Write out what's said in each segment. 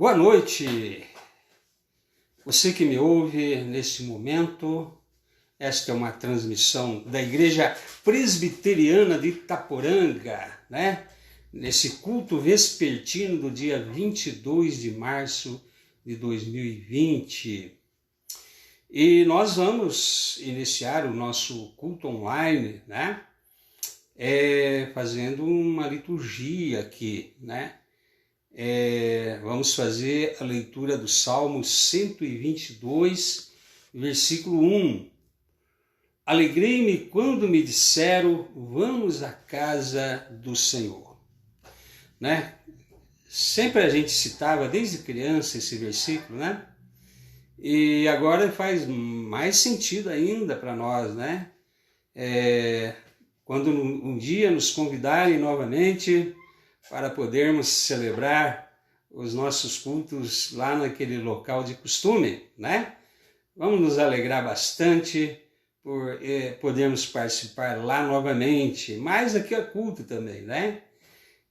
Boa noite, você que me ouve neste momento. Esta é uma transmissão da Igreja Presbiteriana de Itaporanga, né? Nesse culto vespertino do dia 22 de março de 2020. E nós vamos iniciar o nosso culto online, né? Fazendo uma liturgia aqui, né? Vamos fazer a leitura do Salmo 122, versículo 1. Alegrei-me quando me disseram, vamos à casa do Senhor. Né? Sempre a gente citava desde criança esse versículo, né? E agora faz mais sentido ainda para nós, né? Quando um dia nos convidarem novamente para podermos celebrar os nossos cultos lá naquele local de costume, né? Vamos nos alegrar bastante por podermos participar lá novamente, mas aqui é culto também, né?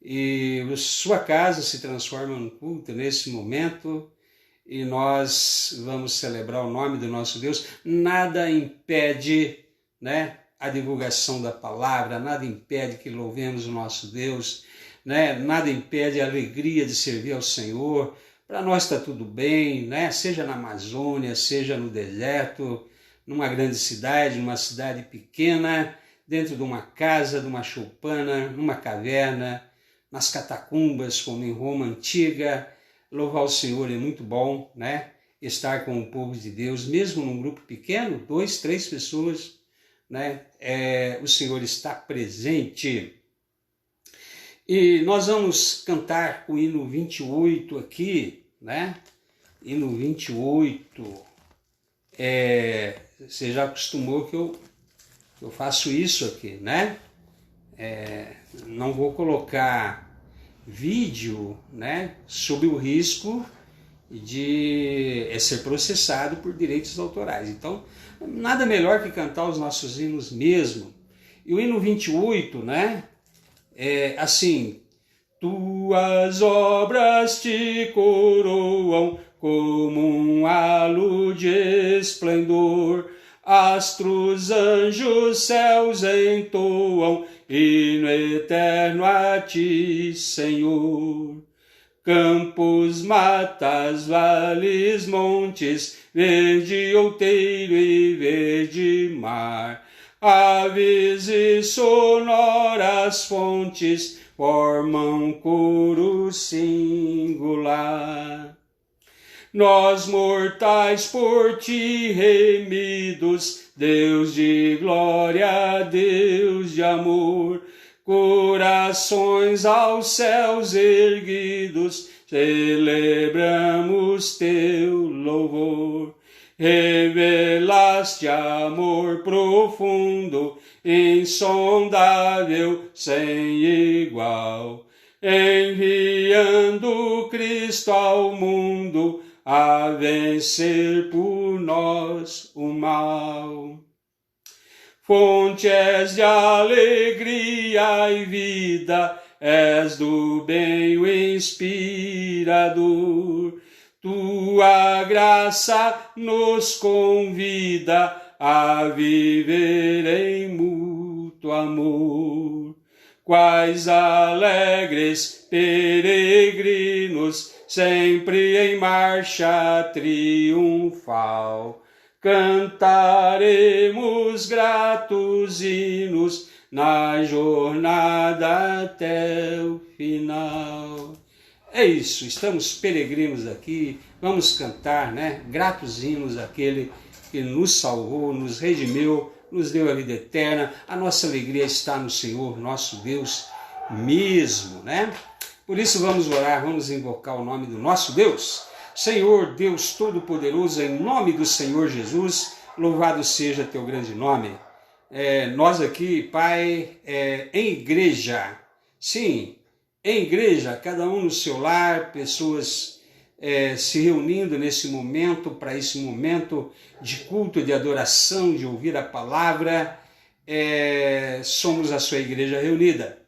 E sua casa se transforma num culto nesse momento e nós vamos celebrar o nome do nosso Deus. Nada impede, né, a divulgação da palavra, nada impede que louvemos o nosso Deus, né? Nada impede a alegria de servir ao Senhor. Para nós está tudo bem, né? Seja na Amazônia, seja no deserto, numa grande cidade, numa cidade pequena, dentro de uma casa, de uma choupana, numa caverna, nas catacumbas, como em Roma antiga. Louvar o Senhor é muito bom, né? Estar com o povo de Deus, mesmo num grupo pequeno, 2, 3 pessoas, né? O Senhor está presente. E nós vamos cantar o hino 28 aqui, né? Hino 28. Você já acostumou que eu faço isso aqui, né? Não vou colocar vídeo, né? Sob o risco de ser processado por direitos autorais. Então, nada melhor que cantar os nossos hinos mesmo. E o hino 28, né? Assim, tuas obras te coroam como um halo de esplendor, astros, anjos, céus entoam, hino eterno a ti, Senhor. Campos, matas, vales, montes, verde outeiro e verde mar, aves e sonoras fontes formam coro singular. Nós mortais por ti remidos, Deus de glória, Deus de amor, corações aos céus erguidos, celebramos teu louvor. Revelaste amor profundo, insondável, sem igual, enviando Cristo ao mundo a vencer por nós o mal. Fonte és de alegria e vida, és do bem o inspirador. Tua graça nos convida a viver em mútuo amor. Quais alegres peregrinos, sempre em marcha triunfal, cantaremos gratos hinos na jornada até o final. É isso, estamos peregrinos aqui, vamos cantar, né? Gratos hinos àquele que nos salvou, nos redimiu, nos deu a vida eterna. A nossa alegria está no Senhor, nosso Deus mesmo, né? Por isso vamos orar, vamos invocar o nome do nosso Deus. Senhor, Deus Todo-Poderoso, em nome do Senhor Jesus, louvado seja teu grande nome. Nós aqui, Pai, em igreja, sim, em igreja, cada um no seu lar, pessoas se reunindo nesse momento, para esse momento de culto, de adoração, de ouvir a palavra, somos a sua igreja reunida.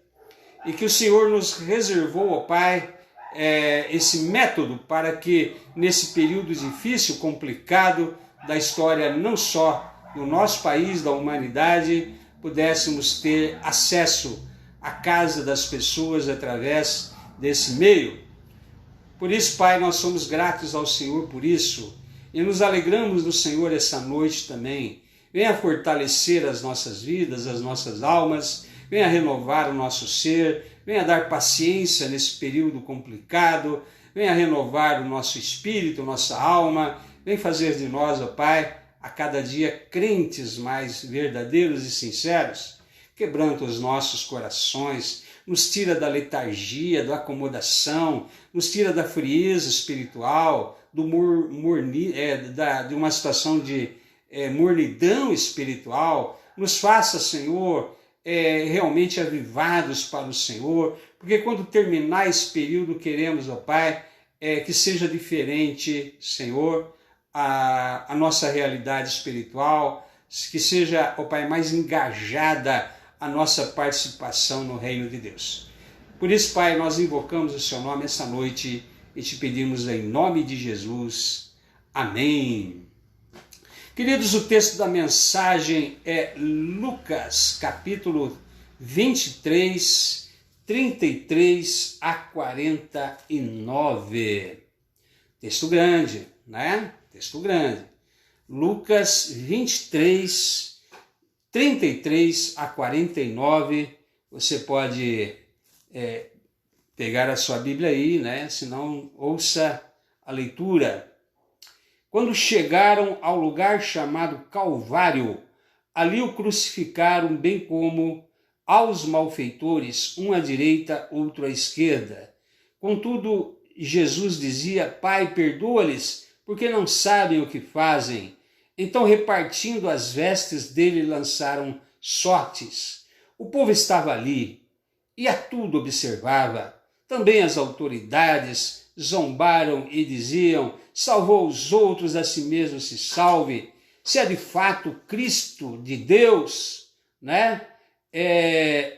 E que o Senhor nos reservou, ó Pai, esse método para que nesse período difícil, complicado da história não só do nosso país, da humanidade, pudéssemos ter acesso à casa das pessoas através desse meio. Por isso, Pai, nós somos gratos ao Senhor por isso e nos alegramos no Senhor essa noite também. Venha fortalecer as nossas vidas, as nossas almas, venha renovar o nosso ser, venha dar paciência nesse período complicado, venha renovar o nosso espírito, nossa alma, venha fazer de nós, ó Pai, a cada dia crentes mais verdadeiros e sinceros. Quebranta os nossos corações, nos tira da letargia, da acomodação, nos tira da frieza espiritual, de uma situação de mornidão espiritual. Nos faça, Senhor, realmente avivados para o Senhor, porque quando terminar esse período queremos, ó Pai, que seja diferente, Senhor, a nossa realidade espiritual, que seja, ó Pai, mais engajada a nossa participação no reino de Deus. Por isso, Pai, nós invocamos o Seu nome essa noite e te pedimos em nome de Jesus. Amém. Queridos, o texto da mensagem é Lucas, capítulo 23, 33 a 49. Texto grande, né? Texto grande. Lucas 23, 33 a 49. Você pode pegar a sua Bíblia aí, né? Se não, ouça a leitura. Quando chegaram ao lugar chamado Calvário, ali o crucificaram, bem como aos malfeitores, um à direita, outro à esquerda. Contudo, Jesus dizia: Pai, perdoa-lhes, porque não sabem o que fazem. Então, repartindo as vestes dele, lançaram sortes. O povo estava ali e a tudo observava. Também as autoridades zombaram e diziam: salvou os outros, a si mesmo se salve. Se é de fato Cristo de Deus, né?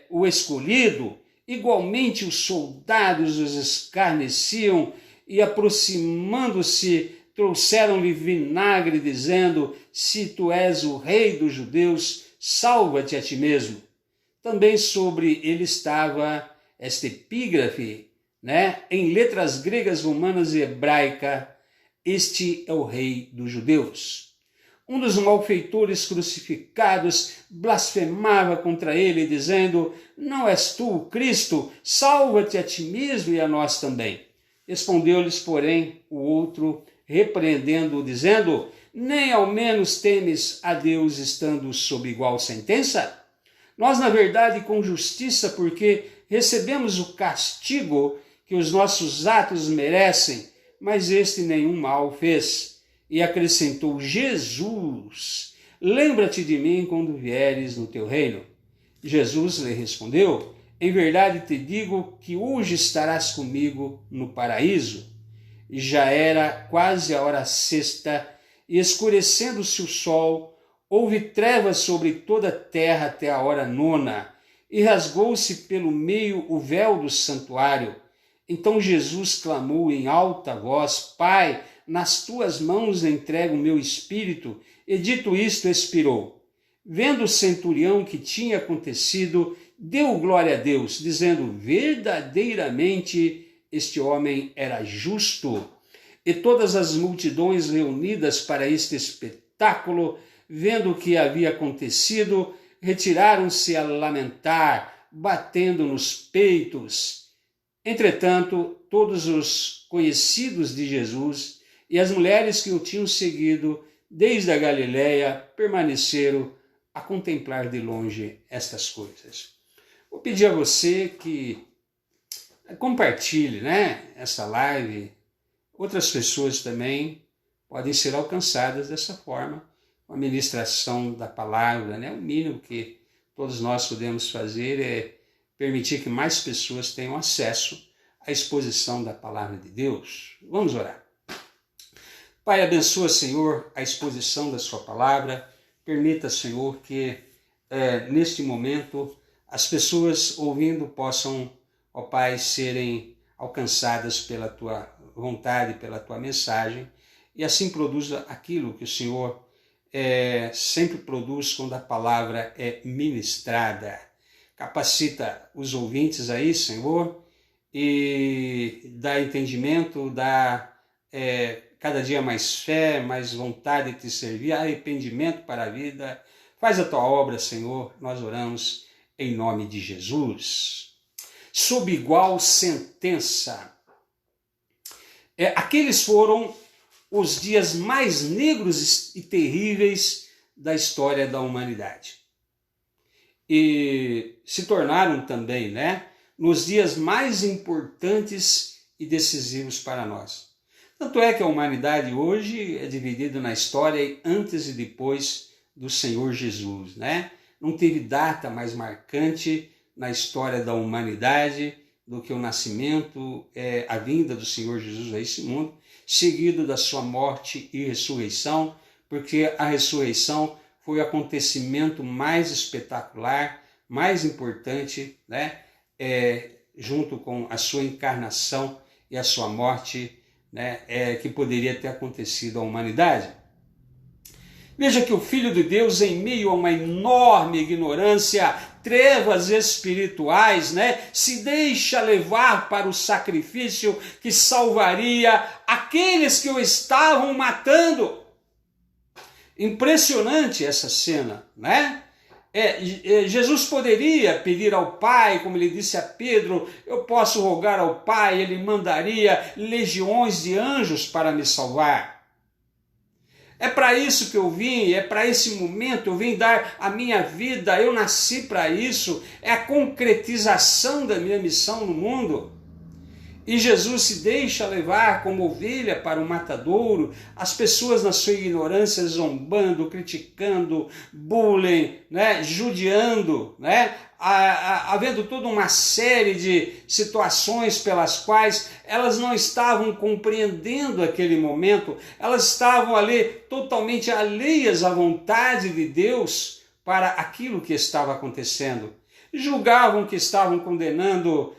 O escolhido. Igualmente os soldados os escarneciam e, aproximando-se, trouxeram-lhe vinagre, dizendo: se tu és o rei dos judeus, salva-te a ti mesmo. Também sobre ele estava esta epígrafe, né? Em letras gregas, romanas e hebraica: este é o rei dos judeus. Um dos malfeitores crucificados blasfemava contra ele, dizendo: não és tu o Cristo? Salva-te a ti mesmo e a nós também. Respondeu-lhes, porém, o outro, repreendendo-o, dizendo: nem ao menos temes a Deus estando sob igual sentença? Nós, na verdade, com justiça, porque recebemos o castigo que os nossos atos merecem, mas este nenhum mal fez. E acrescentou: Jesus, lembra-te de mim quando vieres no teu reino. Jesus lhe respondeu: em verdade te digo que hoje estarás comigo no paraíso. E já era quase a hora sexta, e escurecendo-se o sol, houve trevas sobre toda a terra até a hora nona, e rasgou-se pelo meio o véu do santuário. Então Jesus clamou em alta voz: Pai, nas tuas mãos entrego o meu espírito. E dito isto, expirou. Vendo o centurião que tinha acontecido, deu glória a Deus, dizendo: verdadeiramente este homem era justo. E todas as multidões reunidas para este espetáculo, vendo o que havia acontecido, retiraram-se a lamentar, batendo nos peitos. Entretanto, todos os conhecidos de Jesus e as mulheres que o tinham seguido desde a Galileia permaneceram a contemplar de longe estas coisas. Vou pedir a você que compartilhe, né, essa live. Outras pessoas também podem ser alcançadas dessa forma, com a ministração da palavra, né? O mínimo que todos nós podemos fazer é permitir que mais pessoas tenham acesso à exposição da palavra de Deus. Vamos orar. Pai, abençoa, Senhor, a exposição da sua palavra. Permita, Senhor, que neste momento as pessoas ouvindo possam, ó Pai, serem alcançadas pela tua vontade, pela tua mensagem, e assim produza aquilo que o Senhor sempre produz quando a palavra é ministrada. Capacita os ouvintes aí, Senhor, e dá entendimento, dá cada dia mais fé, mais vontade de te servir, arrependimento para a vida. Faz a tua obra, Senhor, nós oramos em nome de Jesus. Sob igual sentença. Aqueles foram os dias mais negros e terríveis da história da humanidade. E se tornaram também, nos dias mais importantes e decisivos para nós. Tanto é que a humanidade hoje é dividida na história antes e depois do Senhor Jesus, Não teve data mais marcante na história da humanidade do que o nascimento, a vinda do Senhor Jesus a esse mundo, seguido da sua morte e ressurreição, porque a ressurreição foi o acontecimento mais espetacular, mais importante, junto com a sua encarnação e a sua morte, que poderia ter acontecido à humanidade. Veja que o Filho de Deus, em meio a uma enorme ignorância, trevas espirituais, se deixa levar para o sacrifício que salvaria aqueles que o estavam matando. Impressionante essa cena, Jesus poderia pedir ao Pai, como ele disse a Pedro, eu posso rogar ao Pai, ele mandaria legiões de anjos para me salvar. É para isso que eu vim, é para esse momento, eu vim dar a minha vida, eu nasci para isso, é a concretização da minha missão no mundo. E Jesus se deixa levar como ovelha para o matadouro, as pessoas na sua ignorância zombando, criticando, bullying, judiando, havendo toda uma série de situações pelas quais elas não estavam compreendendo aquele momento, elas estavam ali totalmente alheias à vontade de Deus para aquilo que estava acontecendo. Julgavam que estavam condenando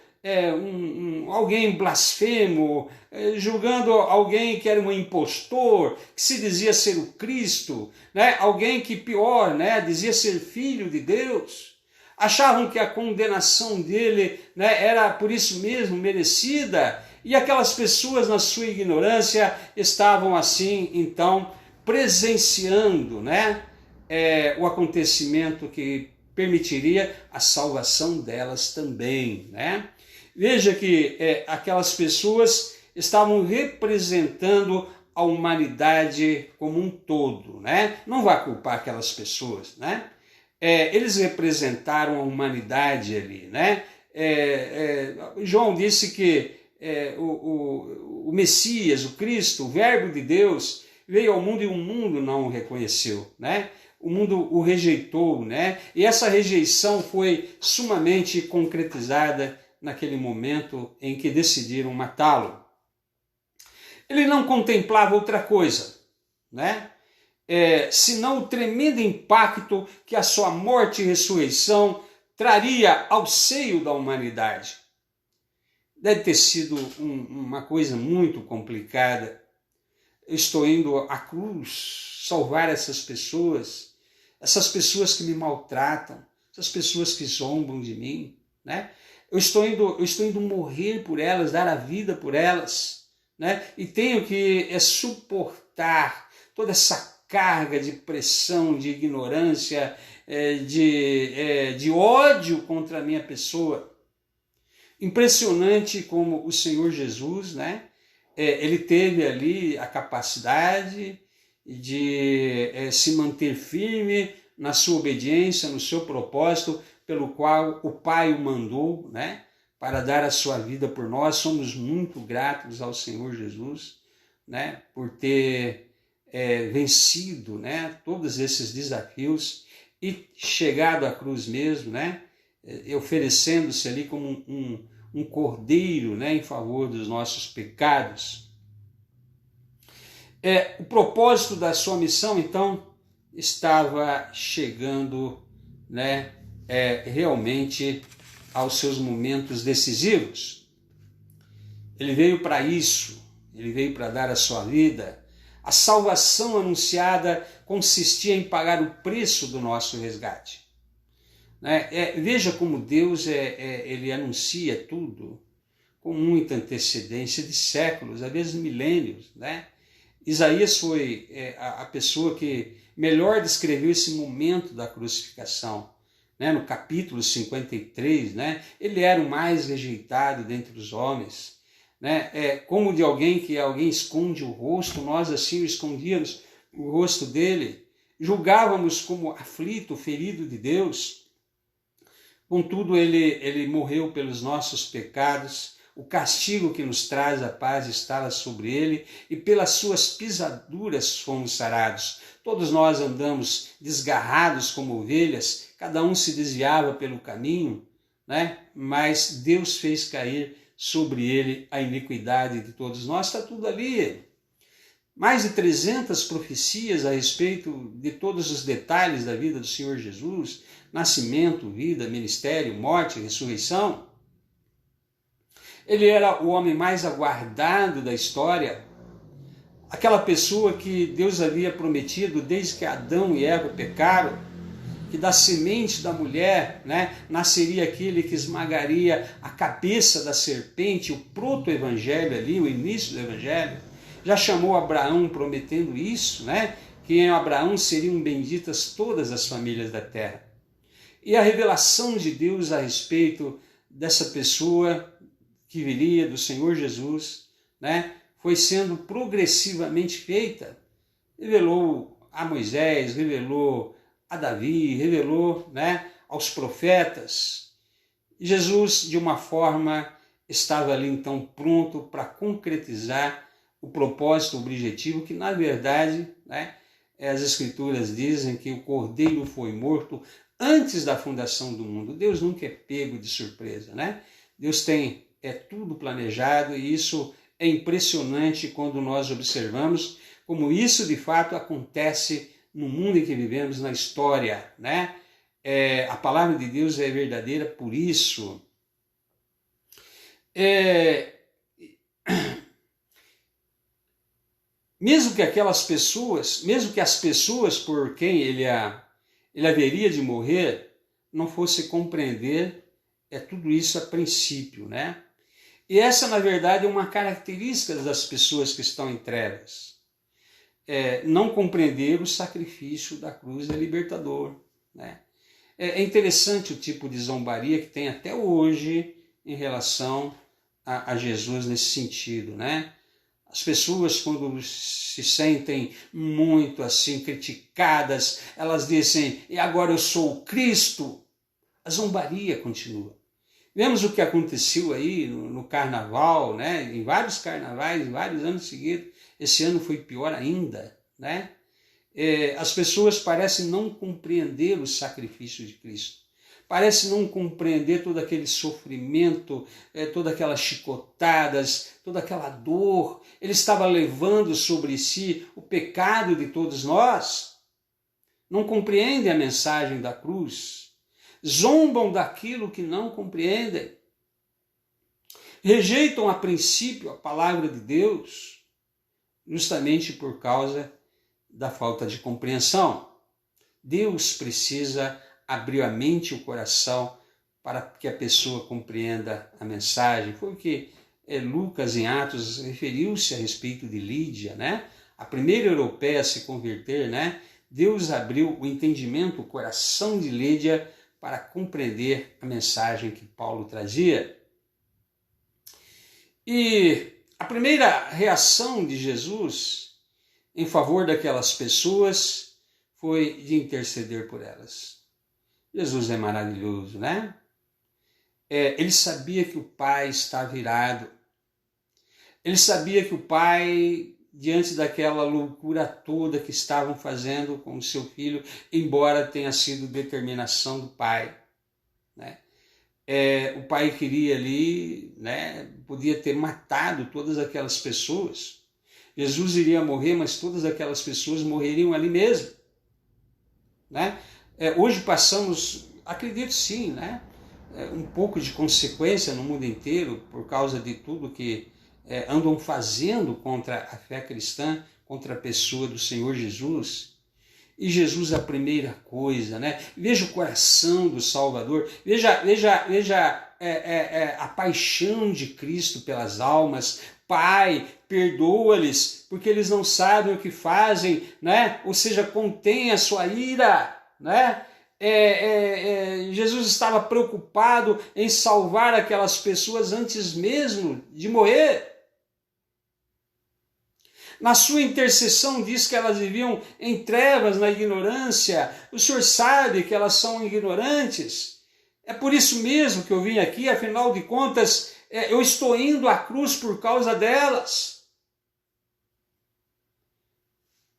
alguém blasfemo, julgando alguém que era um impostor, que se dizia ser o Cristo, alguém que pior, dizia ser filho de Deus. Achavam que a condenação dele era por isso mesmo merecida, e aquelas pessoas na sua ignorância estavam assim, então, presenciando o acontecimento que permitiria a salvação delas também, Veja que aquelas pessoas estavam representando a humanidade como um todo, Não vá culpar aquelas pessoas, Eles representaram a humanidade ali, João disse que o Messias, o Cristo, o Verbo de Deus, veio ao mundo e o mundo não o reconheceu, O mundo o rejeitou, E essa rejeição foi sumamente concretizada naquele momento em que decidiram matá-lo. Ele não contemplava outra coisa, senão o tremendo impacto que a sua morte e ressurreição traria ao seio da humanidade. Deve ter sido uma coisa muito complicada. Eu estou indo à cruz salvar essas pessoas que me maltratam, essas pessoas que zombam de mim, Eu estou indo morrer por elas, dar a vida por elas, E tenho que suportar toda essa carga de pressão, de ignorância, de ódio contra a minha pessoa. Impressionante como o Senhor Jesus, ele teve ali a capacidade de se manter firme na sua obediência, no seu propósito, pelo qual o Pai o mandou, para dar a sua vida por nós. Somos muito gratos ao Senhor Jesus, por ter vencido, todos esses desafios e chegado à cruz mesmo, oferecendo-se ali como um cordeiro, em favor dos nossos pecados. O propósito da sua missão, então, estava chegando, realmente aos seus momentos decisivos. Ele veio para isso, ele veio para dar a sua vida. A salvação anunciada consistia em pagar o preço do nosso resgate. Veja como Deus ele anuncia tudo com muita antecedência de séculos, às vezes milênios. Isaías foi a pessoa que melhor descreveu esse momento da crucificação. No capítulo 53, ele era o mais rejeitado dentre os homens. Como de alguém que alguém esconde o rosto, nós assim escondíamos o rosto dele, julgávamos como aflito, ferido de Deus. Contudo, ele morreu pelos nossos pecados, o castigo que nos traz a paz estava sobre ele, e pelas suas pisaduras fomos sarados. Todos nós andamos desgarrados como ovelhas, cada um se desviava pelo caminho, mas Deus fez cair sobre ele a iniquidade de todos nós. Está tudo ali. Mais de 300 profecias a respeito de todos os detalhes da vida do Senhor Jesus, nascimento, vida, ministério, morte, ressurreição. Ele era o homem mais aguardado da história, aquela pessoa que Deus havia prometido desde que Adão e Eva pecaram, que da semente da mulher nasceria aquele que esmagaria a cabeça da serpente, o proto-evangelho ali, o início do evangelho. Já chamou Abraão prometendo isso, que em Abraão seriam benditas todas as famílias da terra. E a revelação de Deus a respeito dessa pessoa que viria, do Senhor Jesus, foi sendo progressivamente feita. Revelou a Moisés, revelou a Davi, revelou aos profetas. Jesus, de uma forma, estava ali então pronto para concretizar o propósito, o objetivo, que na verdade, as Escrituras dizem que o Cordeiro foi morto antes da fundação do mundo. Deus nunca é pego de surpresa, Deus tem tudo planejado, e isso é impressionante quando nós observamos como isso de fato acontece no mundo em que vivemos, na história. A palavra de Deus é verdadeira por isso. Mesmo que as pessoas por quem ele haveria de morrer não fosse compreender tudo isso a princípio, E essa, na verdade, é uma característica das pessoas que estão em trevas. Não compreender o sacrifício da cruz é libertador. É interessante o tipo de zombaria que tem até hoje em relação a Jesus nesse sentido, As pessoas, quando se sentem muito assim criticadas, elas dizem: e agora eu sou o Cristo. A zombaria continua. Vemos o que aconteceu aí no carnaval, em vários carnavais, em vários anos seguidos. Esse ano foi pior ainda, As pessoas parecem não compreender o sacrifício de Cristo. Parecem não compreender todo aquele sofrimento, todas aquelas chicotadas, toda aquela dor. Ele estava levando sobre si o pecado de todos nós. Não compreendem a mensagem da cruz. Zombam daquilo que não compreendem. Rejeitam a princípio a palavra de Deus, justamente por causa da falta de compreensão. Deus precisa abrir a mente e o coração para que a pessoa compreenda a mensagem. Foi o que Lucas, em Atos, referiu-se a respeito de Lídia, A primeira europeia a se converter, Deus abriu o entendimento, o coração de Lídia, para compreender a mensagem que Paulo trazia. E a primeira reação de Jesus em favor daquelas pessoas foi de interceder por elas. Jesus é maravilhoso, Ele sabia que o Pai estava irado. Ele sabia que o Pai, diante daquela loucura toda que estavam fazendo com o seu filho, embora tenha sido determinação do Pai, o Pai queria ali, podia ter matado todas aquelas pessoas. Jesus iria morrer, mas todas aquelas pessoas morreriam ali mesmo, Hoje passamos, acredito sim, um pouco de consequência no mundo inteiro por causa de tudo que andam fazendo contra a fé cristã, contra a pessoa do Senhor Jesus. E Jesus a primeira coisa, né? Veja o coração do Salvador, veja a paixão de Cristo pelas almas. Pai, perdoa-lhes, porque eles não sabem o que fazem, né? Ou seja, contém a sua ira, né? Jesus estava preocupado em salvar aquelas pessoas antes mesmo de morrer. Na sua intercessão diz que elas viviam em trevas, na ignorância. O Senhor sabe que elas são ignorantes. É por isso mesmo que eu vim aqui, afinal de contas, eu estou indo à cruz por causa delas.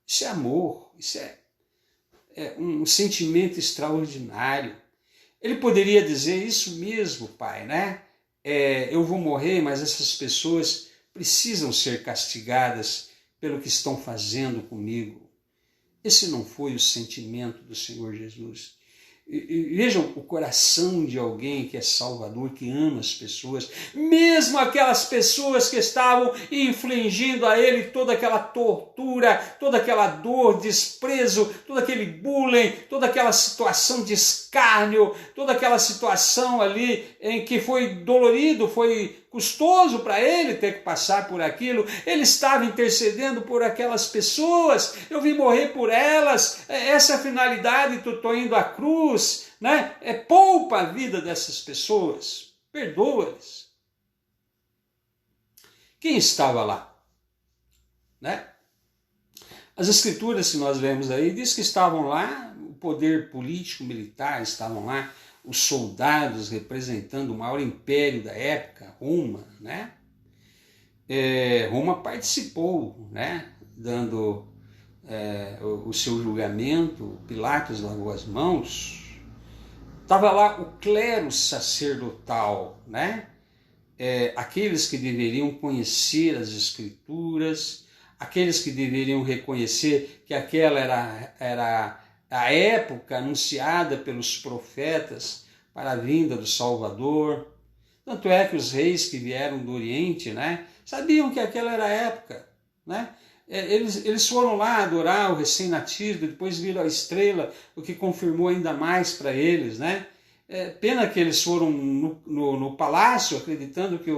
Isso é amor, isso é um sentimento extraordinário. Ele poderia dizer isso mesmo, Pai, né? Eu vou morrer, mas essas pessoas precisam ser castigadas pelo que estão fazendo comigo. Esse não foi o sentimento do Senhor Jesus. E vejam o coração de alguém que é salvador, que ama as pessoas, mesmo aquelas pessoas que estavam infligindo a ele toda aquela tortura, toda aquela dor, desprezo, todo aquele bullying, toda aquela situação de escárnio, toda aquela situação ali em que foi dolorido, foi custoso para ele ter que passar por aquilo. Ele estava intercedendo por aquelas pessoas. Eu vim morrer por elas. Essa é a finalidade, estou indo à cruz, né? Poupa a vida dessas pessoas. Perdoa-lhes. Quem estava lá? Né? As escrituras que nós vemos aí diz que estavam lá, o poder político, militar, estavam lá, os soldados representando o maior império da época, Roma, né? Roma participou, né? Dando o seu julgamento, Pilatos lavou as mãos. Estava lá o clero sacerdotal, né? Aqueles que deveriam conhecer as escrituras, aqueles que deveriam reconhecer que aquela era a época anunciada pelos profetas para a vinda do Salvador. Tanto é que os reis que vieram do Oriente, né, sabiam que aquela era a época. Né? Eles foram lá adorar o recém-nascido, depois viram a estrela, o que confirmou ainda mais para eles. Né? Pena que eles foram no palácio, acreditando que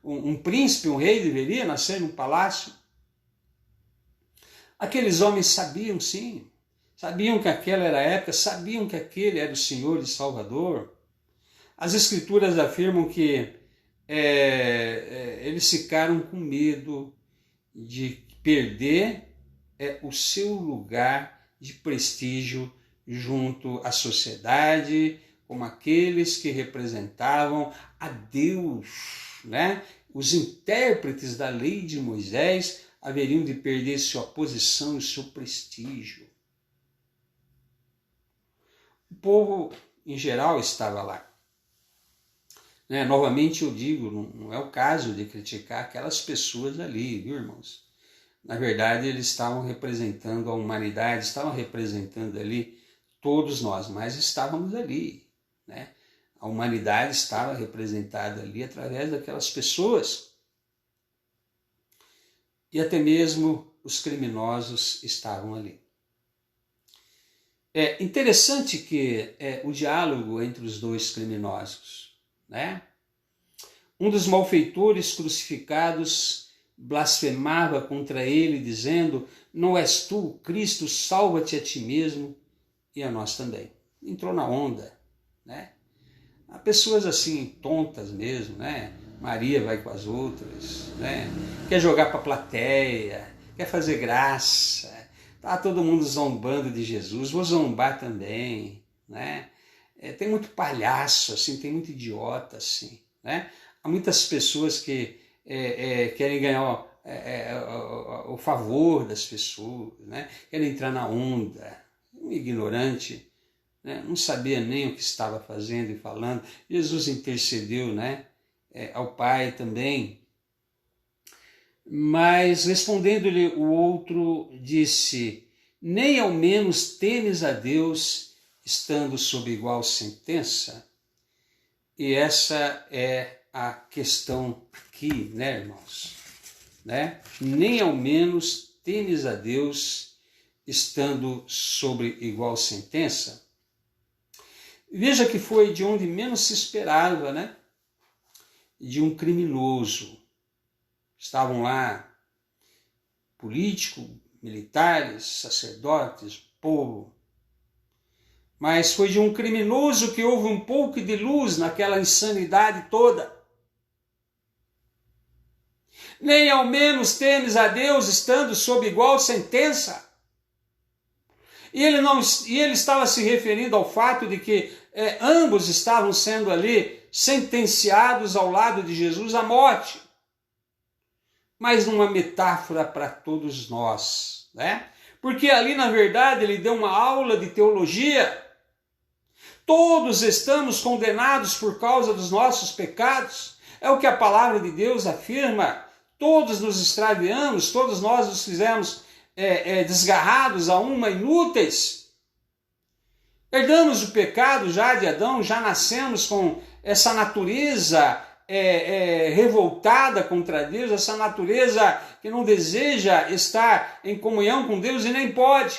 um príncipe, um rei deveria nascer num palácio. Aqueles homens sabiam, sim. Sabiam que aquela era a época, sabiam que aquele era o Senhor e Salvador. As Escrituras afirmam que eles ficaram com medo de perder o seu lugar de prestígio junto à sociedade, como aqueles que representavam a Deus. Né? Os intérpretes da lei de Moisés haveriam de perder sua posição e seu prestígio. O povo, em geral, estava lá. Né? Novamente eu digo, não é o caso de criticar aquelas pessoas ali, viu, irmãos? Na verdade, eles estavam representando a humanidade, estavam representando ali todos nós, mas estávamos ali. Né? A humanidade estava representada ali através daquelas pessoas. E até mesmo os criminosos estavam ali. É interessante que o diálogo entre os dois criminosos, né? Um dos malfeitores crucificados blasfemava contra ele, dizendo: não és tu, Cristo, salva-te a ti mesmo e a nós também. Entrou na onda, né? Há pessoas assim, tontas mesmo, né? Maria vai com as outras, né? Quer jogar para a plateia, quer fazer graça. Tá todo mundo zombando de Jesus, vou zombar também, né? Tem muito palhaço, assim, tem muito idiota, assim, né? Há muitas pessoas que querem ganhar o favor das pessoas, né? Querem entrar na onda. Um ignorante, né? Não sabia nem o que estava fazendo e falando. Jesus intercedeu, né? Ao Pai também. Mas respondendo-lhe o outro, disse: nem ao menos temes a Deus, estando sob igual sentença? E essa é a questão aqui, né, irmãos? né? Nem ao menos temes a Deus, estando sobre igual sentença. Veja que foi de onde menos se esperava, né? De um criminoso. Estavam lá políticos, militares, sacerdotes, povo. Mas foi de um criminoso que houve um pouco de luz naquela insanidade toda. Nem ao menos temes a Deus, estando sob igual sentença. E ele estava se referindo ao fato de que ambos estavam sendo ali sentenciados ao lado de Jesus à morte. Mas numa metáfora para todos nós, né? Porque ali, na verdade, ele deu uma aula de teologia. Todos estamos condenados por causa dos nossos pecados. É o que a palavra de Deus afirma. Todos nos extraviamos, todos nós nos fizemos desgarrados a uma, inúteis. Herdamos o pecado já de Adão, já nascemos com essa natureza revoltada contra Deus, essa natureza que não deseja estar em comunhão com Deus e nem pode.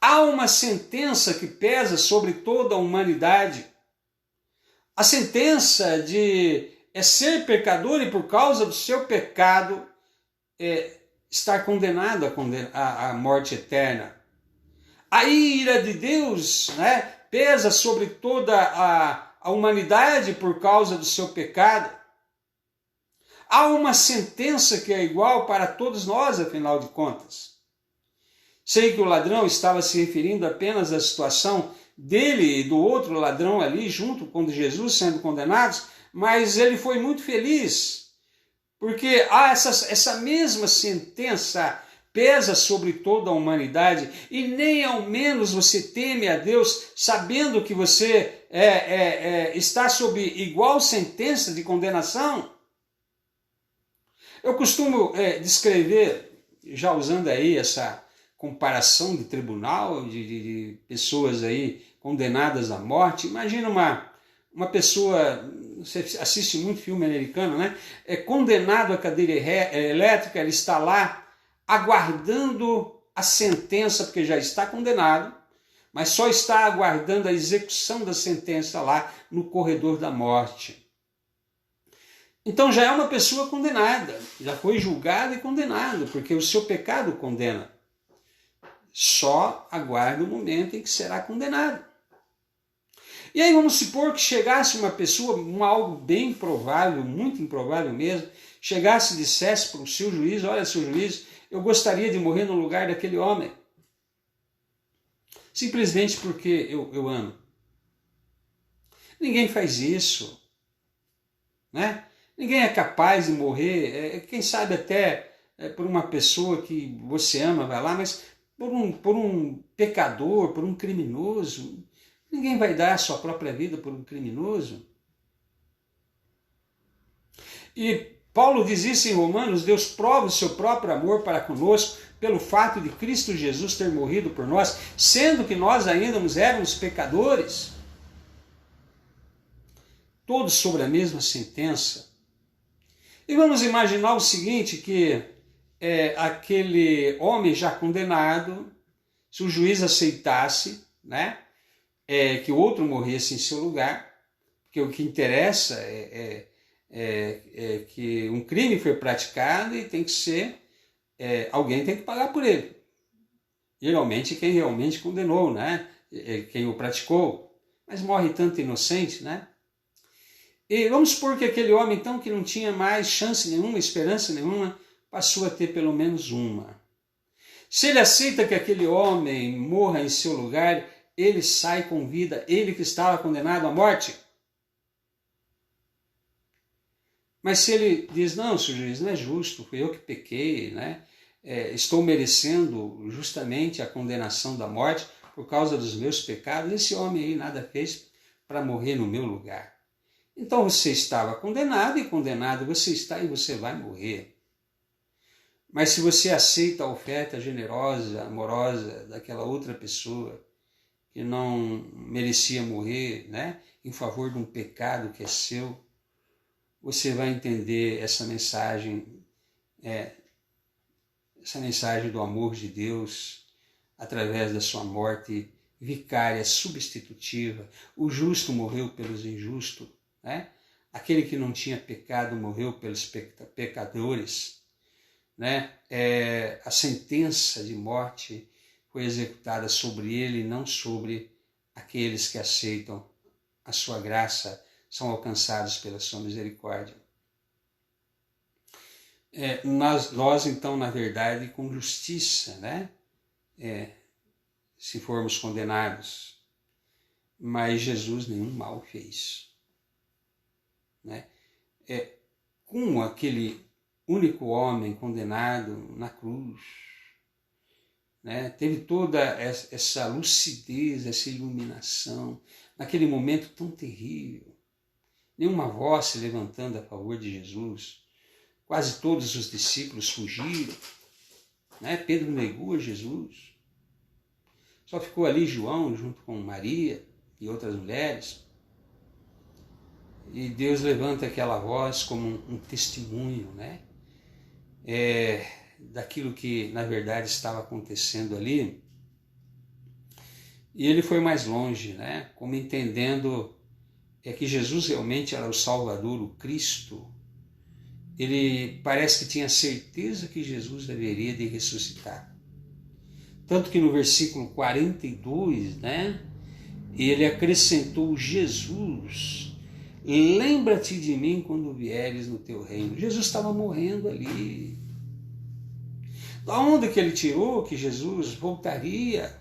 Há uma sentença que pesa sobre toda a humanidade. A sentença de ser pecador e por causa do seu pecado estar condenado à morte eterna. A ira de Deus, né, pesa sobre toda a humanidade por causa do seu pecado. Há uma sentença que é igual para todos nós, afinal de contas. Sei que o ladrão estava se referindo apenas à situação dele e do outro ladrão ali, junto com Jesus sendo condenados, mas ele foi muito feliz, porque essa mesma sentença pesa sobre toda a humanidade, e nem ao menos você teme a Deus, sabendo que você está sob igual sentença de condenação. Eu costumo descrever, já usando aí essa comparação de tribunal, de pessoas aí condenadas à morte. Imagina uma pessoa, você assiste muito filme americano, né? É condenado à cadeira elétrica, ele está lá aguardando a sentença, porque já está condenado, mas só está aguardando a execução da sentença lá no corredor da morte. Então já é uma pessoa condenada, já foi julgado e condenado, porque o seu pecado condena. Só aguarda o momento em que será condenado. E aí vamos supor que chegasse uma pessoa, algo bem improvável, muito improvável mesmo, chegasse e dissesse para o seu juiz: olha, seu juiz, eu gostaria de morrer no lugar daquele homem. Simplesmente porque eu amo. Ninguém faz isso, né? Ninguém é capaz de morrer, quem sabe até por uma pessoa que você ama, vai lá, mas por um pecador, por um criminoso. Ninguém vai dar a sua própria vida por um criminoso. E Paulo diz isso em Romanos: Deus prova o seu próprio amor para conosco pelo fato de Cristo Jesus ter morrido por nós, sendo que nós ainda éramos pecadores. Todos sobre a mesma sentença. E vamos imaginar o seguinte, que aquele homem já condenado, se o juiz aceitasse, né, que o outro morresse em seu lugar, porque o que interessa é que um crime foi praticado e tem que ser, alguém tem que pagar por ele. Geralmente quem realmente condenou, né, quem o praticou, mas morre tanto inocente, né? E vamos supor que aquele homem, então, que não tinha mais chance nenhuma, esperança nenhuma, passou a ter pelo menos uma. Se ele aceita que aquele homem morra em seu lugar, ele sai com vida, ele que estava condenado à morte. Mas se ele diz: não, senhor juiz, não é justo, fui eu que pequei, né? Estou merecendo justamente a condenação da morte por causa dos meus pecados, esse homem aí nada fez para morrer no meu lugar. Então você estava condenado, e condenado você está, e você vai morrer. Mas se você aceita a oferta generosa, amorosa daquela outra pessoa que não merecia morrer, né, em favor de um pecado que é seu, você vai entender essa mensagem do amor de Deus através da sua morte vicária, substitutiva. O justo morreu pelos injustos, né? Aquele que não tinha pecado morreu pelos pecadores, né? A sentença de morte foi executada sobre ele, não sobre aqueles que aceitam a sua graça, são alcançados pela sua misericórdia. Nós então, na verdade, com justiça, né? Se formos condenados, mas Jesus nenhum mal fez, né? Com aquele único homem condenado na cruz, né? Teve toda essa lucidez, essa iluminação, naquele momento tão terrível, nenhuma voz se levantando a favor de Jesus, quase todos os discípulos fugiram, né? Pedro negou a Jesus, só ficou ali João junto com Maria e outras mulheres. E Deus levanta aquela voz como um testemunho, né? Daquilo que na verdade estava acontecendo ali. E ele foi mais longe, né? Como entendendo que Jesus realmente era o Salvador, o Cristo. Ele parece que tinha certeza que Jesus haveria de ressuscitar. Tanto que no versículo 42, né, ele acrescentou: Jesus, lembra-te de mim quando vieres no teu reino. Jesus estava morrendo ali. Da onde que ele tirou que Jesus voltaria,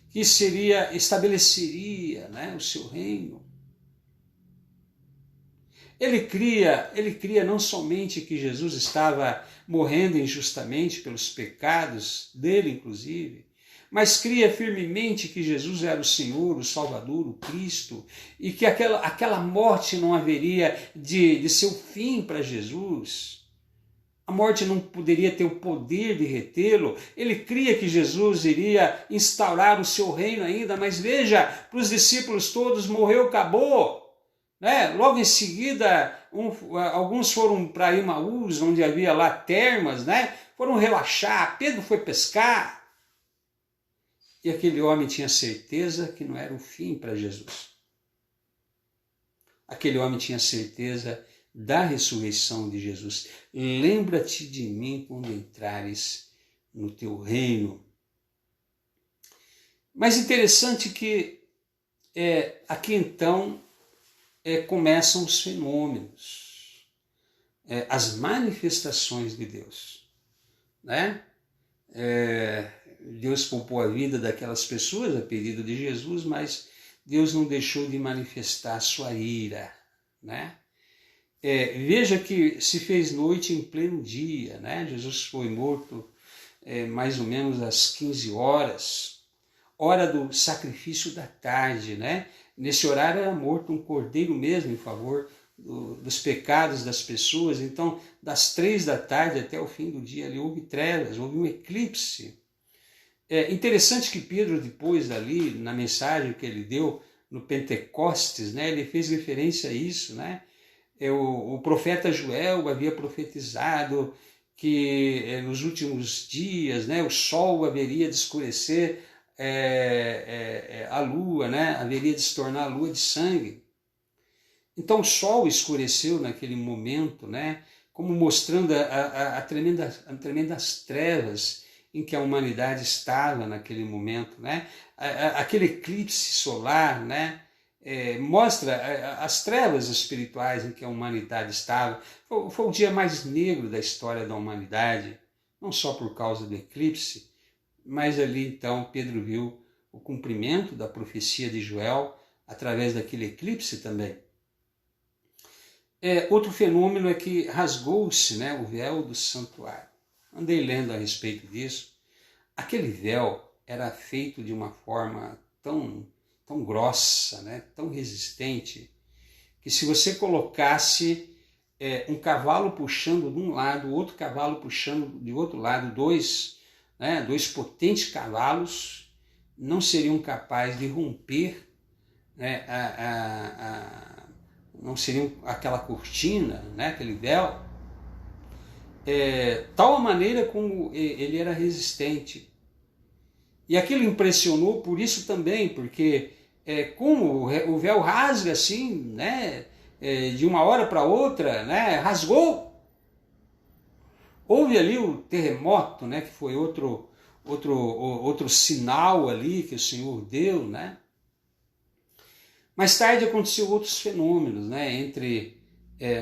que estabeleceria, né, o seu reino? Ele cria não somente que Jesus estava morrendo injustamente pelos pecados dele, inclusive, mas cria firmemente que Jesus era o Senhor, o Salvador, o Cristo, e que aquela morte não haveria de ser o fim para Jesus. A morte não poderia ter o poder de retê-lo. Ele cria que Jesus iria instaurar o seu reino ainda, mas veja, para os discípulos todos morreu, acabou. Né? Logo em seguida, alguns foram para Emaús, onde havia lá termas, né? Foram relaxar, Pedro foi pescar. E aquele homem tinha certeza que não era o fim para Jesus. Aquele homem tinha certeza da ressurreição de Jesus. Lembra-te de mim quando entrares no teu reino. Mas interessante que aqui então começam os fenômenos, as manifestações de Deus, né? Deus poupou a vida daquelas pessoas a pedido de Jesus, mas Deus não deixou de manifestar a sua ira, né? Veja que se fez noite em pleno dia, né? Jesus foi morto mais ou menos às 15 horas, hora do sacrifício da tarde, né? Nesse horário era morto um cordeiro mesmo em favor dos pecados das pessoas. Então, das 3 da tarde até o fim do dia ali houve trevas, houve um eclipse. É interessante que Pedro depois ali, na mensagem que ele deu no Pentecostes, né, ele fez referência a isso, né? O profeta Joel havia profetizado que nos últimos dias, né, o sol haveria de escurecer a lua, né, haveria de se tornar a lua de sangue. Então o sol escureceu naquele momento, né, como mostrando as tremendas trevas em que a humanidade estava naquele momento, né? Aquele eclipse solar, né, mostra as trevas espirituais em que a humanidade estava. Foi o dia mais negro da história da humanidade, não só por causa do eclipse, mas ali então Pedro viu o cumprimento da profecia de Joel através daquele eclipse também. Outro fenômeno é que rasgou-se, né, o véu do santuário. Andei lendo a respeito disso. Aquele véu era feito de uma forma tão grossa, né, tão resistente, que se você colocasse um cavalo puxando de um lado, outro cavalo puxando de outro lado, dois potentes cavalos, não seriam capazes de romper, né, não seria aquela cortina, né, aquele véu, tal a maneira como ele era resistente. E aquilo impressionou por isso também, porque como o véu rasga assim, né, de uma hora para outra, né, rasgou. Houve ali o terremoto, né, que foi outro sinal ali que o Senhor deu, né? Mais tarde aconteceu outros fenômenos, né,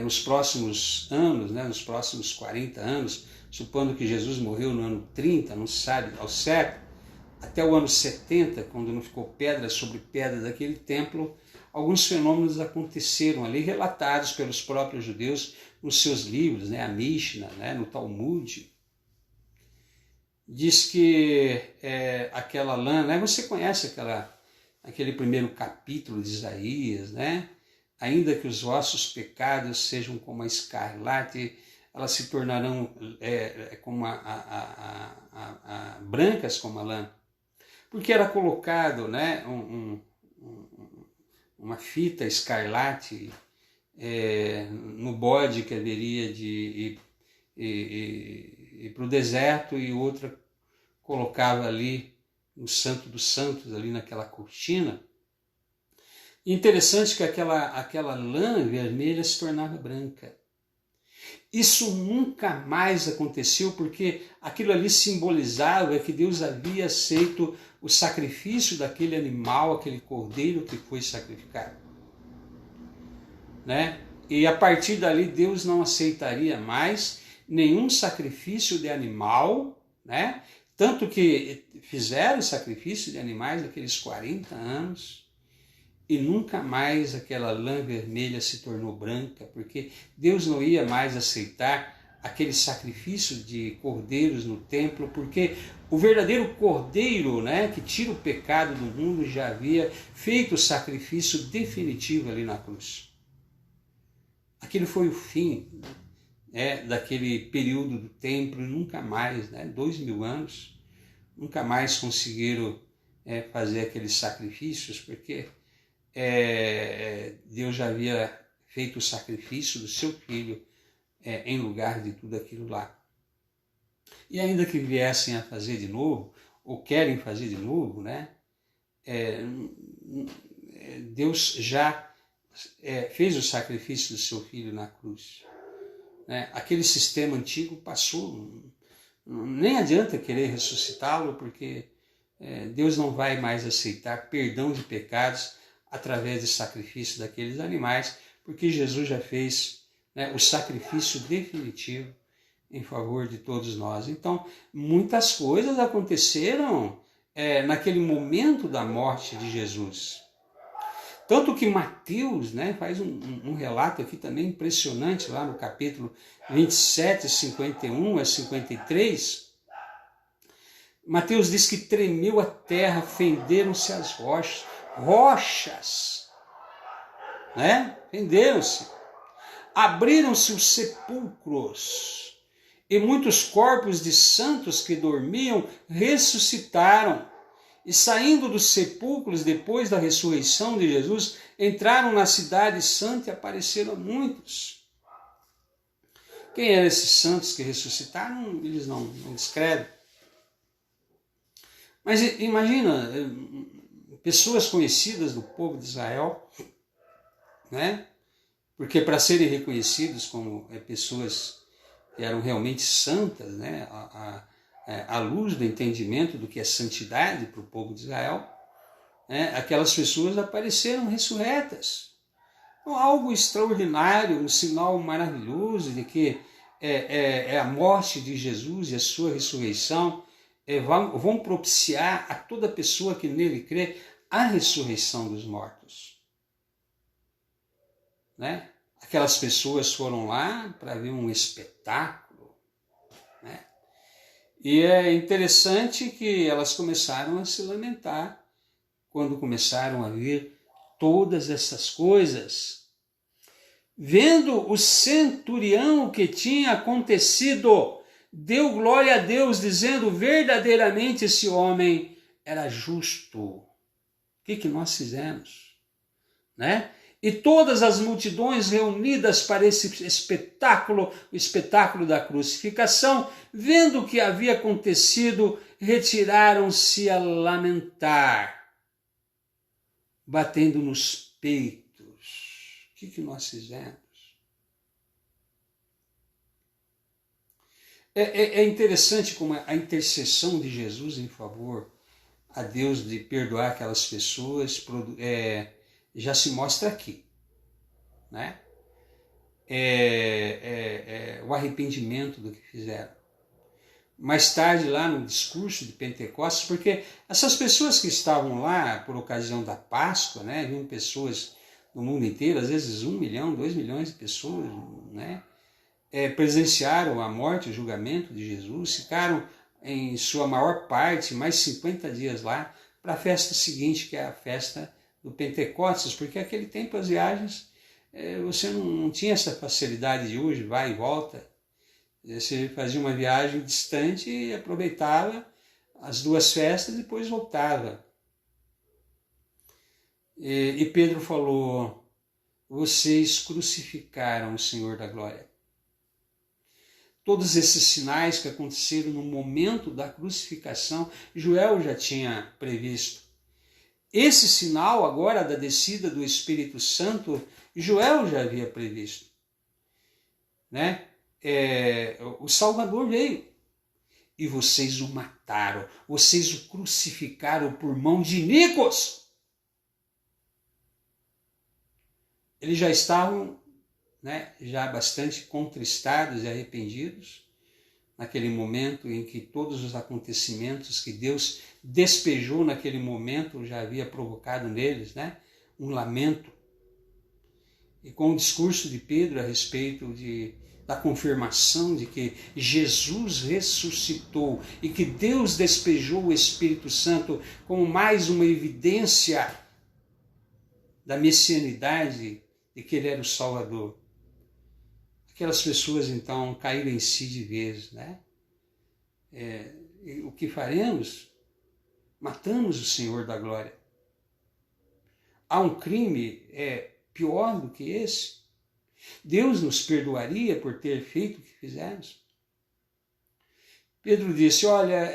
nos próximos anos, né, nos próximos 40 anos, supondo que Jesus morreu no ano 30, não se sabe ao certo, até o ano 70, quando não ficou pedra sobre pedra daquele templo, alguns fenômenos aconteceram ali, relatados pelos próprios judeus nos seus livros, né, a Mishnah, né, no Talmud. Diz que aquela lã, né, você conhece aquele primeiro capítulo de Isaías, né? Ainda que os vossos pecados sejam como a escarlate, elas se tornarão como brancas como a lã. Porque era colocado, né, uma fita escarlate no bode que haveria de ir para o deserto, e outra colocava ali no Santo dos Santos, ali naquela cortina. Interessante que aquela lã vermelha se tornava branca. Isso nunca mais aconteceu, porque aquilo ali simbolizava que Deus havia aceito o sacrifício daquele animal, aquele cordeiro que foi sacrificado, né? E a partir dali Deus não aceitaria mais nenhum sacrifício de animal, né? Tanto que fizeram sacrifício de animais naqueles 40 anos, e nunca mais aquela lã vermelha se tornou branca, porque Deus não ia mais aceitar aquele sacrifício de cordeiros no templo, porque o verdadeiro cordeiro, né, que tira o pecado do mundo, já havia feito o sacrifício definitivo ali na cruz. Aquele foi o fim, né, daquele período do templo, e nunca mais, né, 2000 anos, nunca mais conseguiram fazer aqueles sacrifícios, porque Deus já havia feito o sacrifício do seu filho em lugar de tudo aquilo lá. E ainda que viessem a fazer de novo, ou querem fazer de novo, né, Deus já fez o sacrifício do seu filho na cruz. Né? Aquele sistema antigo passou, nem adianta querer ressuscitá-lo, porque Deus não vai mais aceitar perdão de pecados através do sacrifício daqueles animais, porque Jesus já fez, né, o sacrifício definitivo em favor de todos nós. Então, muitas coisas aconteceram naquele momento da morte de Jesus. Tanto que Mateus, né, faz um relato aqui também impressionante, lá no capítulo 27, 51 a 53. Mateus diz que tremeu a terra, fenderam-se as rochas, né? Fenderam-se. Abriram-se os sepulcros, e muitos corpos de santos que dormiam ressuscitaram. E saindo dos sepulcros depois da ressurreição de Jesus, entraram na cidade santa e apareceram a muitos. Quem eram esses santos que ressuscitaram? Eles não descrevem. Mas imagina, pessoas conhecidas do povo de Israel, né? Porque para serem reconhecidos como pessoas que eram realmente santas, né? À luz do entendimento do que é santidade para o povo de Israel, né? Aquelas pessoas apareceram ressurretas. Então, algo extraordinário, um sinal maravilhoso de que a morte de Jesus e a sua ressurreição vão propiciar a toda pessoa que nele crê a ressurreição dos mortos. Né? Aquelas pessoas foram lá para ver um espetáculo, né? E é interessante que elas começaram a se lamentar quando começaram a ver todas essas coisas. Vendo o centurião o que tinha acontecido, deu glória a Deus, dizendo: verdadeiramente esse homem era justo. O que nós fizemos? Né? E todas as multidões reunidas para esse espetáculo, o espetáculo da crucificação, vendo o que havia acontecido, retiraram-se a lamentar, batendo nos peitos. O que nós fizemos? É interessante como a intercessão de Jesus em favor a Deus de perdoar aquelas pessoas já se mostra aqui, né? O arrependimento do que fizeram. Mais tarde, lá no discurso de Pentecostes, porque essas pessoas que estavam lá por ocasião da Páscoa, né, viam pessoas no mundo inteiro, às vezes 1 milhão, 2 milhões de pessoas, né, presenciaram a morte, o julgamento de Jesus, ficaram em sua maior parte, mais 50 dias lá, para a festa seguinte, que é a festa do Pentecostes, porque naquele tempo as viagens, você não tinha essa facilidade de hoje, vai e volta. Você fazia uma viagem distante e aproveitava as 2 festas e depois voltava. E Pedro falou: vocês crucificaram o Senhor da glória. Todos esses sinais que aconteceram no momento da crucificação, Joel já tinha previsto. Esse sinal agora da descida do Espírito Santo, Joel já havia previsto, né? O Salvador veio e vocês o mataram, vocês o crucificaram por mão de iníquos. Eles já estavam, né, já bastante contristados e arrependidos naquele momento em que todos os acontecimentos que Deus despejou naquele momento já havia provocado neles, né, um lamento. E com o discurso de Pedro a respeito da confirmação de que Jesus ressuscitou e que Deus despejou o Espírito Santo como mais uma evidência da messianidade de que ele era o Salvador. Aquelas pessoas então caíram em si de vez, né? O que faremos? Matamos o Senhor da glória. Há um crime pior do que esse? Deus nos perdoaria por ter feito o que fizemos? Pedro disse: olha,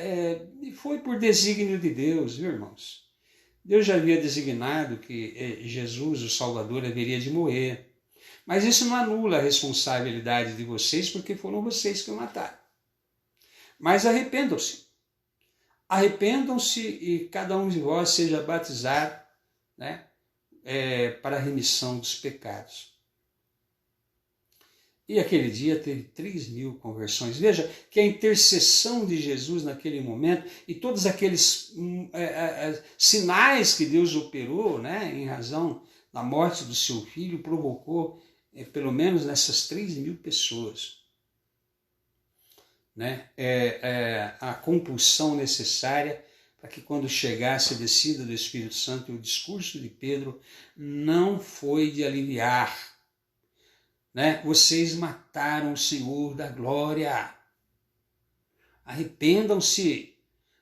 foi por desígnio de Deus, viu, irmãos? Deus já havia designado que Jesus, o Salvador, haveria de morrer. Mas isso não anula a responsabilidade de vocês, porque foram vocês que o mataram. Mas arrependam-se. Arrependam-se e cada um de vós seja batizado, né, para a remissão dos pecados. E aquele dia teve 3.000 conversões. Veja que a intercessão de Jesus naquele momento e todos aqueles sinais que Deus operou, né, em razão da morte do seu filho, provocou pelo menos nessas 3.000 pessoas, né, a compulsão necessária para que quando chegasse a descida do Espírito Santo, o discurso de Pedro não foi de aliviar, né? Vocês mataram o Senhor da glória. Arrependam-se.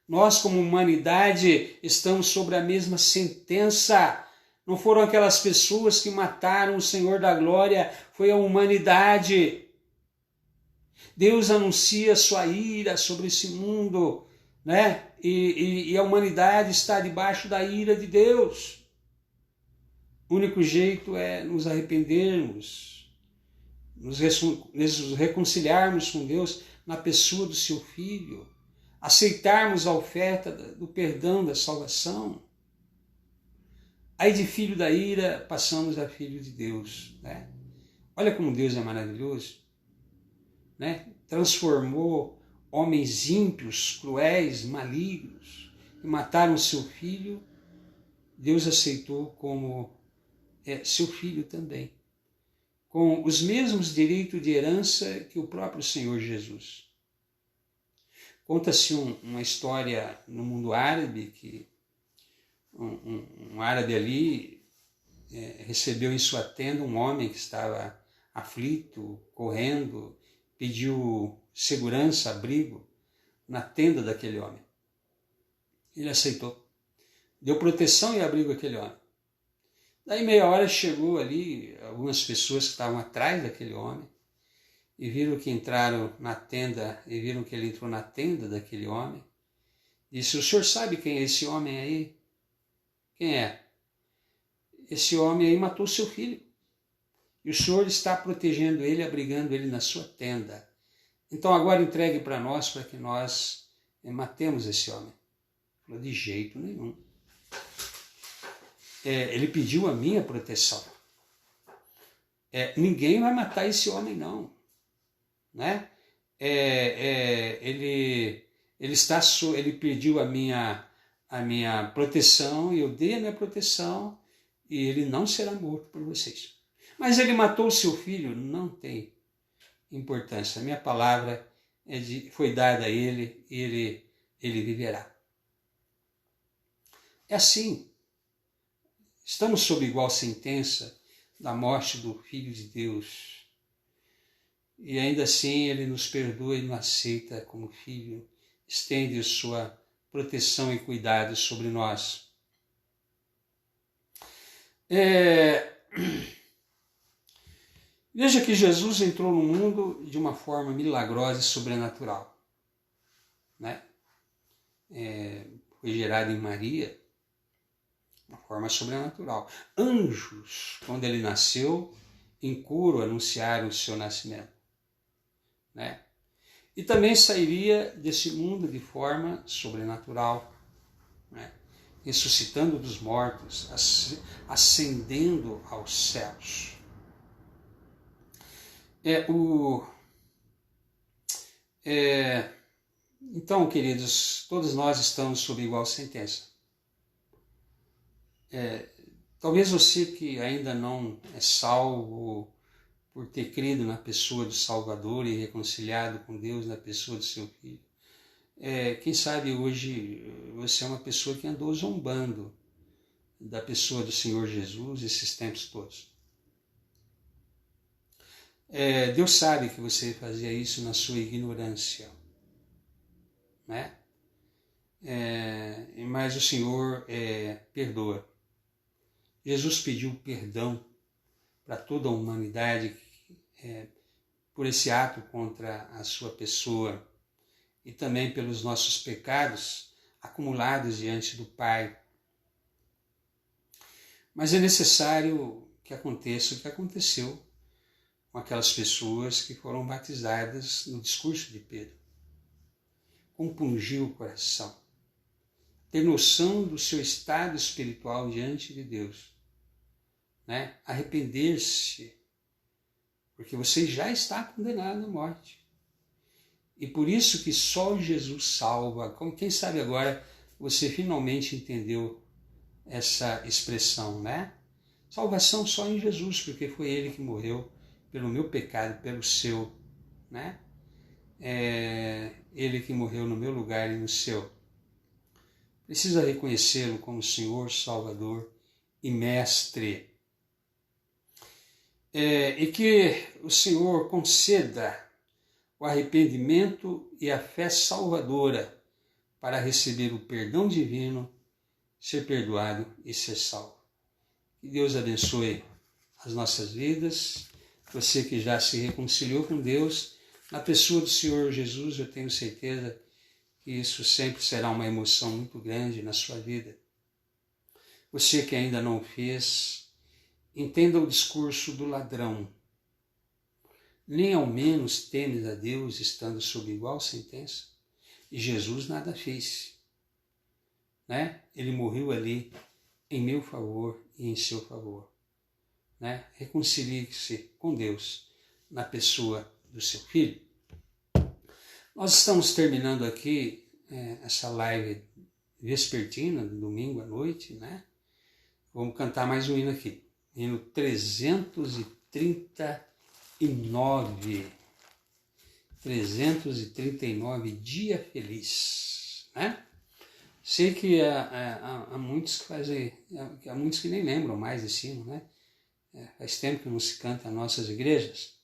Nós, como humanidade, estamos sobre a mesma sentença. Não foram aquelas pessoas que mataram o Senhor da glória, foi a humanidade. Deus anuncia sua ira sobre esse mundo, né? E a humanidade está debaixo da ira de Deus. O único jeito é nos arrependermos, nos reconciliarmos com Deus na pessoa do seu Filho, aceitarmos a oferta do perdão, da salvação. Aí de filho da ira passamos a filho de Deus, né? Olha como Deus é maravilhoso, né? Transformou homens ímpios, cruéis, malignos, que mataram seu filho. Deus aceitou como seu filho também, com os mesmos direitos de herança que o próprio Senhor Jesus. Conta-se uma história no mundo árabe que um árabe ali recebeu em sua tenda um homem que estava aflito, correndo, pediu segurança, abrigo na tenda daquele homem. Ele aceitou, deu proteção e abrigo àquele homem. Daí meia hora chegou ali algumas pessoas que estavam atrás daquele homem e viram que entraram na tenda, e viram que ele entrou na tenda daquele homem. Disse: o senhor sabe quem é esse homem aí? Quem é? Esse homem aí matou seu filho. E o senhor está protegendo ele, abrigando ele na sua tenda. Então agora entregue para nós, para que nós matemos esse homem. Falou: de jeito nenhum. Ele pediu a minha proteção. Ninguém vai matar esse homem, não. Né? Ele pediu a minha proteção, e eu dei a minha proteção, e ele não será morto por vocês. Mas ele matou o seu filho? Não tem importância. A minha palavra foi dada a ele, e ele viverá. É assim. Estamos sob igual sentença da morte do Filho de Deus. E ainda assim ele nos perdoa e nos aceita como filho, estende sua proteção e cuidado sobre nós. Veja que Jesus entrou no mundo de uma forma milagrosa e sobrenatural. Né? Foi gerado em Maria, uma forma sobrenatural. Anjos, quando ele nasceu, em coro anunciaram o seu nascimento. Né? E também sairia desse mundo de forma sobrenatural, né? Ressuscitando dos mortos, ascendendo aos céus. Então, queridos, todos nós estamos sob igual sentença. Talvez você que ainda não é salvo por ter crido na pessoa do Salvador e reconciliado com Deus na pessoa do seu Filho, quem sabe hoje você é uma pessoa que andou zombando da pessoa do Senhor Jesus esses tempos todos. Deus sabe que você fazia isso na sua ignorância, né? Mas o Senhor perdoa. Jesus pediu perdão para toda a humanidade por esse ato contra a sua pessoa e também pelos nossos pecados acumulados diante do Pai. Mas é necessário que aconteça o que aconteceu com aquelas pessoas que foram batizadas no discurso de Pedro. Compungir o coração, ter noção do seu estado espiritual diante de Deus, né? Arrepender-se, porque você já está condenado à morte. E por isso que só Jesus salva. Quem sabe agora você finalmente entendeu essa expressão, né? Salvação só em Jesus, porque foi Ele que morreu pelo meu pecado, pelo seu, né? Ele que morreu no meu lugar e no seu. Precisa reconhecê-lo como Senhor, Salvador e Mestre. E que o Senhor conceda o arrependimento e a fé salvadora para receber o perdão divino, ser perdoado e ser salvo. Que Deus abençoe as nossas vidas. Você que já se reconciliou com Deus, na pessoa do Senhor Jesus, eu tenho certeza que isso sempre será uma emoção muito grande na sua vida. Você que ainda não o fez, entenda o discurso do ladrão. Nem ao menos temes a Deus estando sob igual sentença. E Jesus nada fez, né? Ele morreu ali em meu favor e em seu favor, né? Reconcilie-se com Deus na pessoa do seu Filho. Nós estamos terminando aqui essa live vespertina, domingo à noite, né? Vamos cantar mais um hino aqui, hino 339, Dia Feliz, né? Sei que há muitos que fazem, há muitos que nem lembram mais desse hino, né? Faz tempo que não se canta nas nossas igrejas.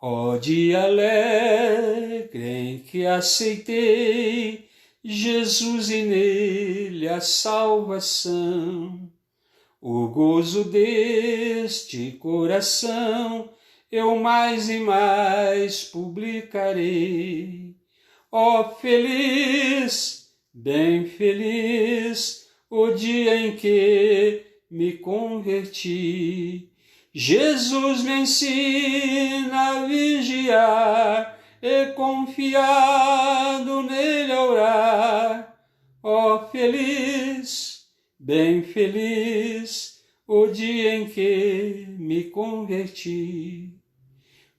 Ó dia alegre em que aceitei Jesus e nele a salvação, O gozo deste coração eu mais e mais publicarei. Ó feliz, bem feliz, o dia em que me converti. Jesus me ensina a vigiar e confiado nele a orar. Ó feliz, bem feliz, o dia em que me converti.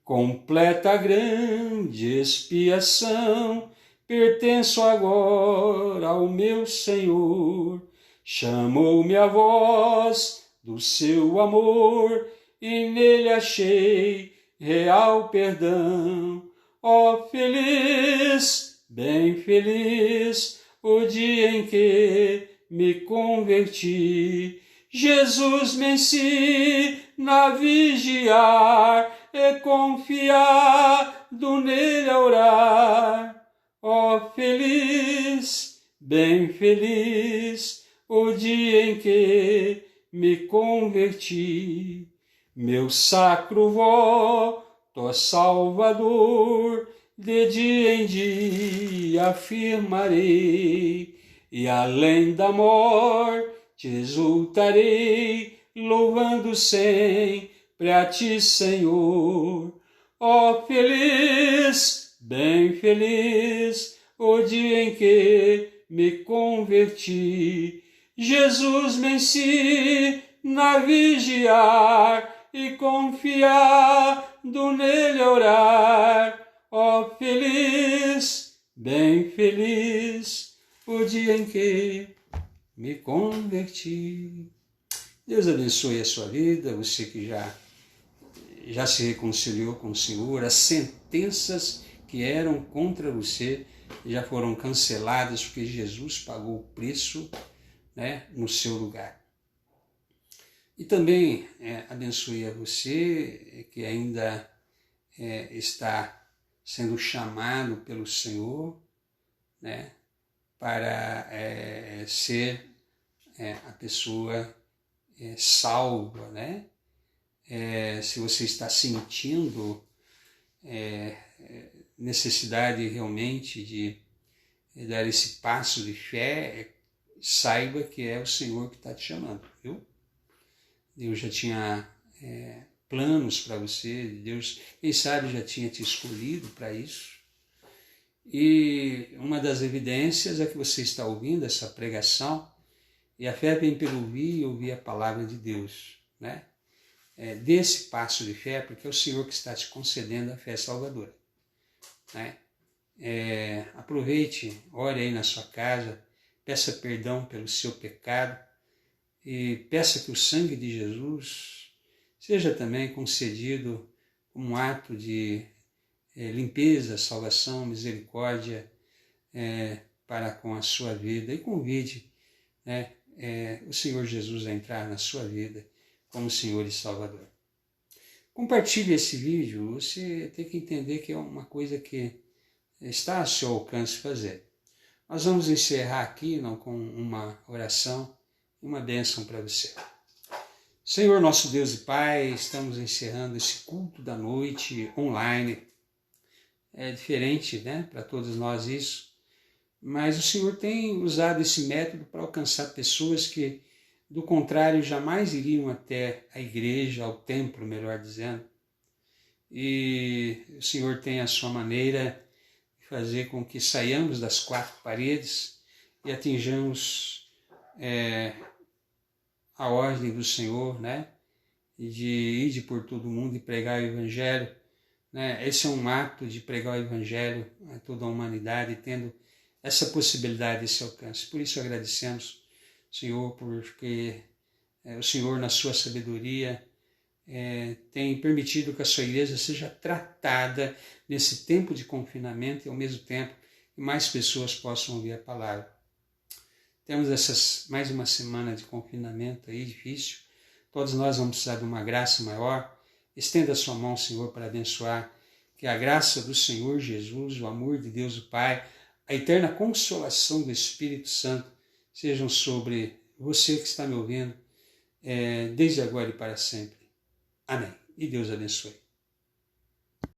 Completa a grande expiação, pertenço agora ao meu Senhor. Chamou-me a voz do seu amor e nele achei real perdão. Ó feliz, bem feliz, o dia em que me converti. Jesus me ensina a vigiar e confiado nele a orar. Ó feliz, bem feliz, o dia em que me converti. Meu sacro voto a Salvador, de dia em dia afirmarei, e além da morte exultarei, louvando sempre a ti, Senhor. Ó feliz, bem feliz, o dia em que me converti. Jesus me ensina a vigiar e confiado nele orar. Ó feliz, bem feliz, o dia em que me converti. Deus abençoe a sua vida, você que já se reconciliou com o Senhor. As sentenças que eram contra você já foram canceladas, porque Jesus pagou o preço, né, no seu lugar. E também abençoe a você que ainda está sendo chamado pelo Senhor, né, para ser a pessoa salva, né? Se você está sentindo necessidade realmente de dar esse passo de fé, saiba que é o Senhor que está te chamando, viu? Deus já tinha planos para você, Deus, quem sabe, já tinha te escolhido para isso. E uma das evidências é que você está ouvindo essa pregação, e a fé vem pelo ouvir e ouvir a palavra de Deus, né? Dê esse passo de fé, porque é o Senhor que está te concedendo a fé salvadora, né? Aproveite, ore aí na sua casa, peça perdão pelo seu pecado e peça que o sangue de Jesus seja também concedido como um ato de limpeza, salvação, misericórdia para com a sua vida, e convide, né, o Senhor Jesus a entrar na sua vida como Senhor e Salvador. Compartilhe esse vídeo. Você tem que entender que é uma coisa que está ao seu alcance fazer. Nós vamos encerrar aqui com uma oração e uma bênção para você. Senhor, nosso Deus e Pai, estamos encerrando esse culto da noite online. É diferente, né, para todos nós isso, mas o Senhor tem usado esse método para alcançar pessoas que, do contrário, jamais iriam até a igreja, ao templo, melhor dizendo. E o Senhor tem a sua maneira de fazer com que saiamos das quatro paredes e atinjamos a ordem do Senhor, né, de ir por todo mundo e pregar o Evangelho. Esse é um ato de pregar o Evangelho a toda a humanidade, tendo essa possibilidade, esse alcance. Por isso agradecemos, Senhor, porque o Senhor, na sua sabedoria, tem permitido que a sua igreja seja tratada nesse tempo de confinamento e, ao mesmo tempo, que mais pessoas possam ouvir a palavra. Temos mais uma semana de confinamento aí, difícil. Todos nós vamos precisar de uma graça maior. Estenda a sua mão, Senhor, para abençoar. Que a graça do Senhor Jesus, o amor de Deus o Pai, a eterna consolação do Espírito Santo sejam sobre você que está me ouvindo, desde agora e para sempre. Amém. E Deus abençoe.